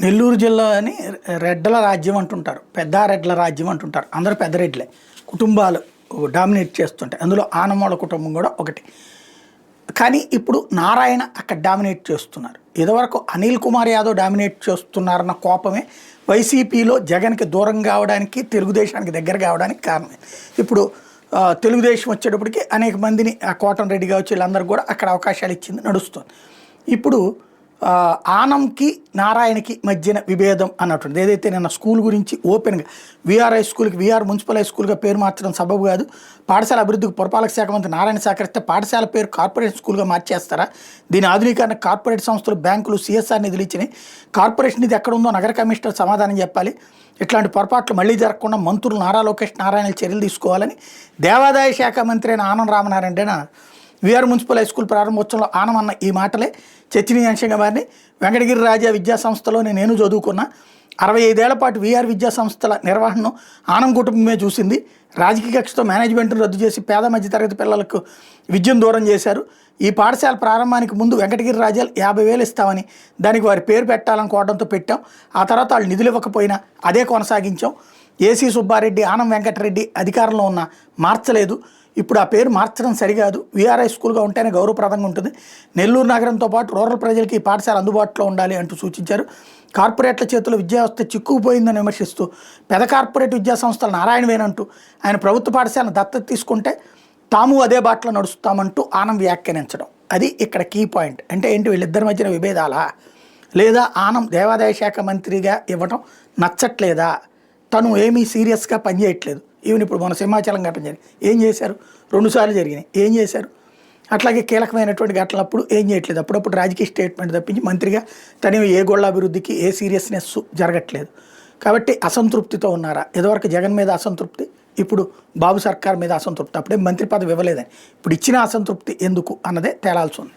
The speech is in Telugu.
నెల్లూరు జిల్లా అని రెడ్ల రాజ్యం అంటుంటారు, పెద్ద రెడ్ల రాజ్యం అంటుంటారు. అందరూ పెద్ద రెడ్లే, కుటుంబాలు డామినేట్ చేస్తుంటాయి. అందులో ఆనమోళ్ళ కుటుంబం కూడా ఒకటి. కానీ ఇప్పుడు నారాయణ అక్కడ డామినేట్ చేస్తున్నారు. ఇదివరకు అనిల్ కుమార్ యాదవ్ డామినేట్ చేస్తున్నారన్న కోపమే వైసీపీలో జగన్కి దూరం కావడానికి, తెలుగుదేశానికి దగ్గర కావడానికి కారణమే. ఇప్పుడు తెలుగుదేశం వచ్చేటప్పటికి అనేక మందిని కోటం రెడ్డి కావచ్చు వీళ్ళందరూ కూడా అక్కడ అవకాశాలు ఇచ్చింది, నడుస్తుంది. ఇప్పుడు ఆనంకి నారాయణకి మధ్యన విభేదం అన్నట్టుంది. ఏదైతే నిన్న స్కూల్ గురించి ఓపెన్గా వీఆర్ హై స్కూల్కి వీఆర్ మున్సిపల్ హై స్కూల్గా పేరు మార్చడం సబబు కాదు, పాఠశాల అభివృద్ధికి పురపాలక శాఖ మంత్రి నారాయణ సహకరిస్తే పాఠశాల పేరు కార్పొరేట్ స్కూల్గా మార్చేస్తారా? దీని ఆధునీకరణ కార్పొరేట్ సంస్థలు, బ్యాంకులు, సిఎస్ఆర్ నిధులు ఇచ్చినాయి. కార్పొరేషన్ నిధి ఎక్కడుందో నగర కమిషనర్ సమాధానం చెప్పాలి. ఇట్లాంటి పొరపాట్లు మళ్లీ జరగకుండా మంత్రులు నారా లోకేష్, నారాయణ చర్యలు తీసుకోవాలని దేవాదాయ శాఖ మంత్రి అయిన Anam Ramanarayana V R municipal high school ప్రారంభోత్సవంలో ఆనమన్న ఈ మాటలే చర్చనీయాంశంగా మారిని. వెంకటగిరి రాజా విద్యా సంస్థలో నేను చదువుకున్న 65 ఏళ్ల పాటు వీఆర్ విద్యా సంస్థల నిర్వహణను ఆనం కుటుంబమే చూసింది. రాజకీయ కక్షతో మేనేజ్మెంట్ను రద్దు చేసి పేద మధ్యతరగతి పిల్లలకు విద్యను దూరం చేశారు. ఈ పాఠశాల ప్రారంభానికి ముందు వెంకటగిరి రాజాలు 50,000 ఇస్తామని దానికి వారి పేరు పెట్టాలనుకోవడంతో పెట్టాం. ఆ తర్వాత వాళ్ళు నిధులు ఇవ్వకపోయినా అదే కొనసాగించాం. ఏసీ సుబ్బారెడ్డి, ఆనం వెంకటరెడ్డి అధికారంలో ఉన్న మార్చలేదు. ఇప్పుడు ఆ పేరు మార్చడం సరికాదు, వీఆర్ఐ స్కూల్గా ఉంటేనే గౌరవప్రదంగా ఉంటుంది. నెల్లూరు నగరంతో పాటు రూరల్ ప్రజలకి ఈ పాఠశాల అందుబాటులో ఉండాలి అంటూ సూచించారు. కార్పొరేట్ల చేతుల్లో విద్యా వ్యవస్థ చిక్కుకుపోయిందని విమర్శిస్తూ పెద్ద కార్పొరేట్ విద్యా సంస్థలు నారాయణవేనంటూ ఆయన ప్రభుత్వ పాఠశాలను దత్తత తీసుకుంటే తాము అదే బాటలో నడుస్తామంటూ ఆనం వ్యాఖ్యానించడం, అది ఇక్కడ కీ పాయింట్. అంటే ఏంటి, వీళ్ళిద్దరి మధ్యన విభేదాలా, లేదా ఆనం దేవాదాయ శాఖ మంత్రిగా ఇవ్వటం నచ్చట్లేదా, తను ఏమీ సీరియస్గా పనిచేయట్లేదు. ఈవెన్ ఇప్పుడు మన సింహాచలం ఘటన జరిగింది, ఏం చేశారు? 2 సార్లు జరిగినాయి, ఏం చేశారు? అట్లాగే కీలకమైనటువంటి ఘటనలప్పుడు ఏం చేయట్లేదు. అప్పుడప్పుడు రాజకీయ స్టేట్మెంట్ తప్పించి మంత్రిగా తను ఏ గోళ్ళ అభివృద్ధికి ఏ సీరియస్నెస్ జరగట్లేదు. కాబట్టి అసంతృప్తితో ఉన్నారా? ఇదివరకు జగన్ మీద అసంతృప్తి, ఇప్పుడు బాబు సర్కార్ మీద అసంతృప్తి. అప్పుడే మంత్రి పదవి ఇవ్వలేదని, ఇప్పుడు ఇచ్చిన అసంతృప్తి ఎందుకు అన్నదే తేలాల్సి ఉంది.